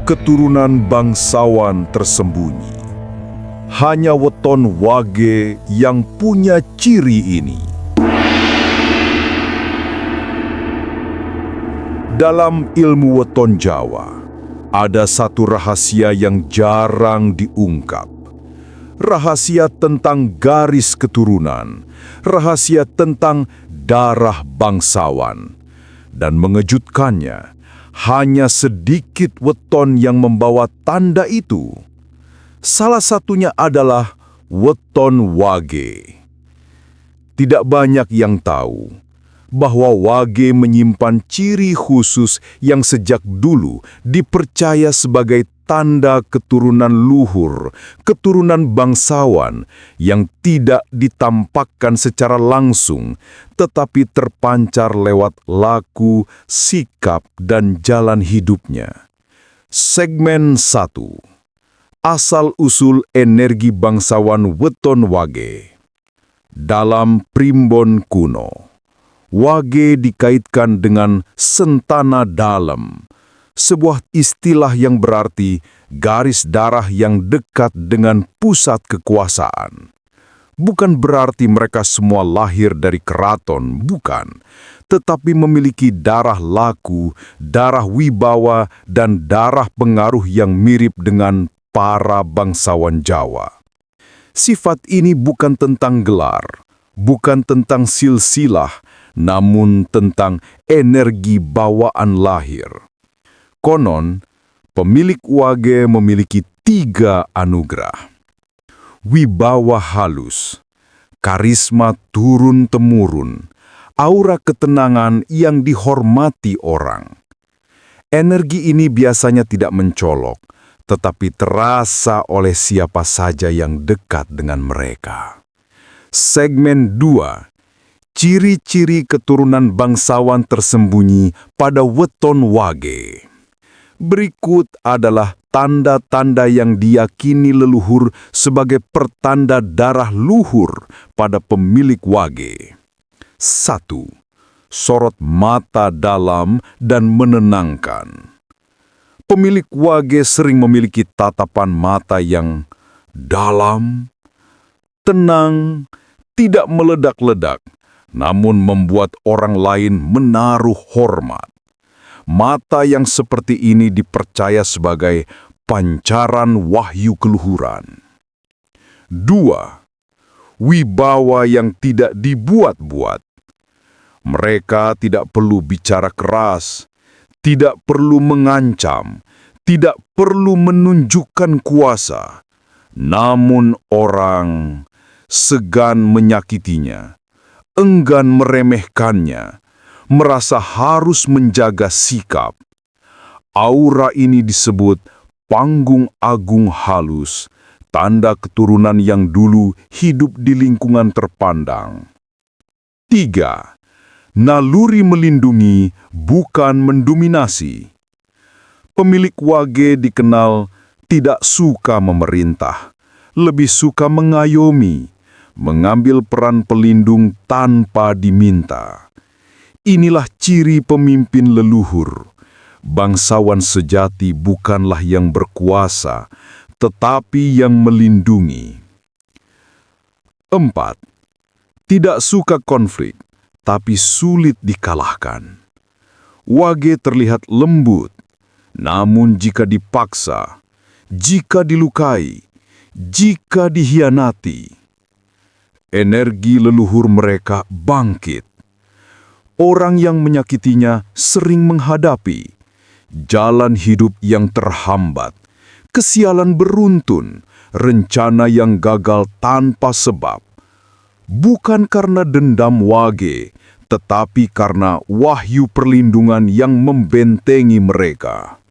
keturunan bangsawan tersembunyi. Hanya weton Wage yang punya ciri ini. Dalam ilmu weton Jawa, ada satu rahasia yang jarang diungkap. Rahasia tentang garis keturunan, rahasia tentang darah bangsawan. Dan mengejutkannya, hanya sedikit weton yang membawa tanda itu. Salah satunya adalah weton Wage. Tidak banyak yang tahu bahwa Wage menyimpan ciri khusus yang sejak dulu dipercaya sebagai tanda keturunan luhur, keturunan bangsawan yang tidak ditampakkan secara langsung, tetapi terpancar lewat laku, sikap, dan jalan hidupnya. Segmen 1. Asal-usul energi bangsawan weton Wage. Dalam primbon kuno, Wage dikaitkan dengan sentana dalam, sebuah istilah yang berarti garis darah yang dekat dengan pusat kekuasaan. Bukan berarti mereka semua lahir dari keraton, bukan, tetapi memiliki darah laku, darah wibawa, dan darah pengaruh yang mirip dengan para bangsawan Jawa. Sifat ini bukan tentang gelar, bukan tentang silsilah, namun tentang energi bawaan lahir. Konon, pemilik Wage memiliki 3 anugerah. Wibawa halus, karisma turun-temurun, aura ketenangan yang dihormati orang. Energi ini biasanya tidak mencolok, tetapi terasa oleh siapa saja yang dekat dengan mereka. Segmen 2. Ciri-ciri keturunan bangsawan tersembunyi pada weton Wage. Berikut adalah tanda-tanda yang diyakini leluhur sebagai pertanda darah luhur pada pemilik Wage. 1. Sorot mata dalam dan menenangkan. Pemilik Wage sering memiliki tatapan mata yang dalam, tenang, tidak meledak-ledak, namun membuat orang lain menaruh hormat. Mata yang seperti ini dipercaya sebagai pancaran wahyu keluhuran. 2. Wibawa yang tidak dibuat-buat. Mereka tidak perlu bicara keras, tidak perlu mengancam, tidak perlu menunjukkan kuasa. Namun orang segan menyakitinya, enggan meremehkannya, merasa harus menjaga sikap. Aura ini disebut panggung agung halus, tanda keturunan yang dulu hidup di lingkungan terpandang. 3. Naluri melindungi, bukan mendominasi. Pemilik Wage dikenal tidak suka memerintah, lebih suka mengayomi, mengambil peran pelindung tanpa diminta. Inilah ciri pemimpin leluhur. Bangsawan sejati bukanlah yang berkuasa, tetapi yang melindungi. 4. Tidak suka konflik, tapi sulit dikalahkan. Wage terlihat lembut, namun jika dipaksa, jika dilukai, jika dihianati, energi leluhur mereka bangkit. Orang yang menyakitinya sering menghadapi jalan hidup yang terhambat, kesialan beruntun, rencana yang gagal tanpa sebab. Bukan karena dendam Wage, tetapi karena wahyu perlindungan yang membentengi mereka.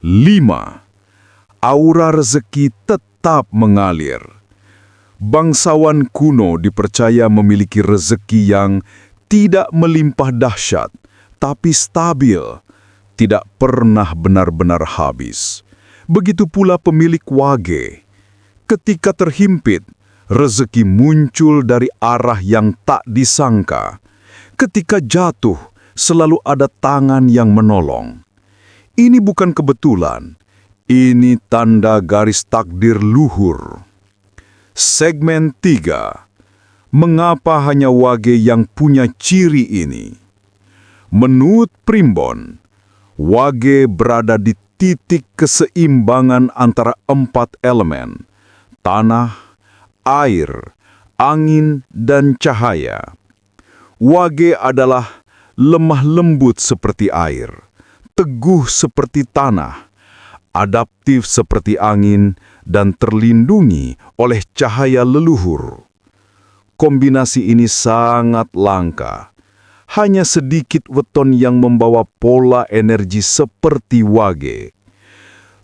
5. Aura rezeki tetap mengalir. Bangsawan kuno dipercaya memiliki rezeki yang tidak melimpah dahsyat, tapi stabil, tidak pernah benar-benar habis. Begitu pula pemilik Wage. Ketika terhimpit, rezeki muncul dari arah yang tak disangka. Ketika jatuh, selalu ada tangan yang menolong. Ini bukan kebetulan, Ini tanda garis takdir luhur. Segmen 3. Mengapa hanya Wage yang punya ciri ini? Menurut Primbon, Wage berada di titik keseimbangan antara 4 elemen: tanah, air, angin, dan cahaya. Wage adalah lemah lembut seperti air, teguh seperti tanah, adaptif seperti angin, dan terlindungi oleh cahaya leluhur. Kombinasi ini sangat langka. Hanya sedikit weton yang membawa pola energi seperti Wage.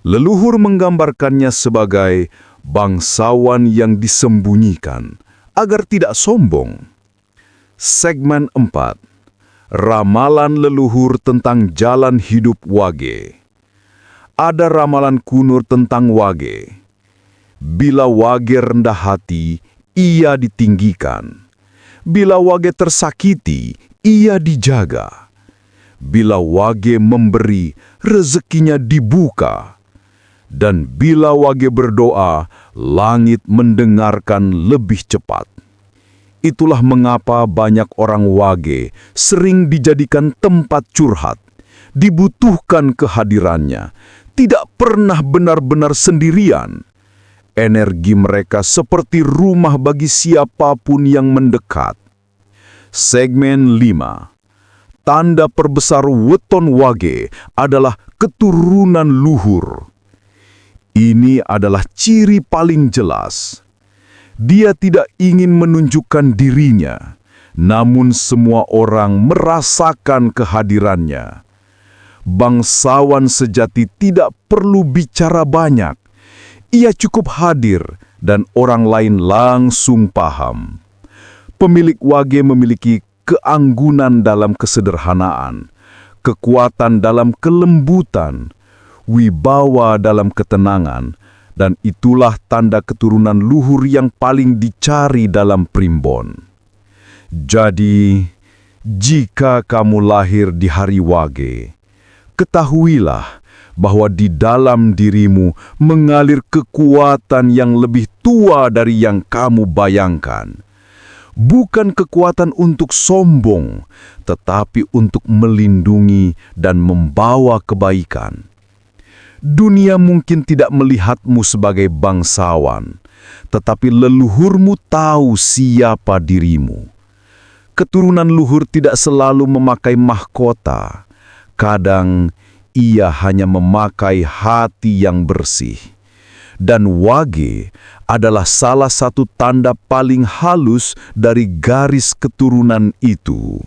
Leluhur menggambarkannya sebagai bangsawan yang disembunyikan agar tidak sombong. Segmen 4. Ramalan leluhur tentang jalan hidup Wage. Ada ramalan kuno tentang Wage. Bila Wage rendah hati, ia ditinggikan. Bila Wage tersakiti, ia dijaga. Bila Wage memberi, rezekinya dibuka. Dan bila Wage berdoa, langit mendengarkan lebih cepat. Itulah mengapa banyak orang Wage sering dijadikan tempat curhat, dibutuhkan kehadirannya, tidak pernah benar-benar sendirian. Energi mereka seperti rumah bagi siapapun yang mendekat. Segmen 5. Tanda perbesar weton Wage adalah keturunan luhur. Ini adalah ciri paling jelas. Dia tidak ingin menunjukkan dirinya, namun semua orang merasakan kehadirannya. Bangsawan sejati tidak perlu bicara banyak. Ia cukup hadir dan orang lain langsung paham. Pemilik Wage memiliki keanggunan dalam kesederhanaan, kekuatan dalam kelembutan, wibawa dalam ketenangan, dan itulah tanda keturunan luhur yang paling dicari dalam Primbon. Jadi, jika kamu lahir di hari Wage, ketahuilah bahwa di dalam dirimu mengalir kekuatan yang lebih tua dari yang kamu bayangkan. Bukan kekuatan untuk sombong, tetapi untuk melindungi dan membawa kebaikan. Dunia mungkin tidak melihatmu sebagai bangsawan, tetapi leluhurmu tahu siapa dirimu. Keturunan luhur tidak selalu memakai mahkota. Kadang ia hanya memakai hati yang bersih. Dan Wage adalah salah satu tanda paling halus dari garis keturunan itu.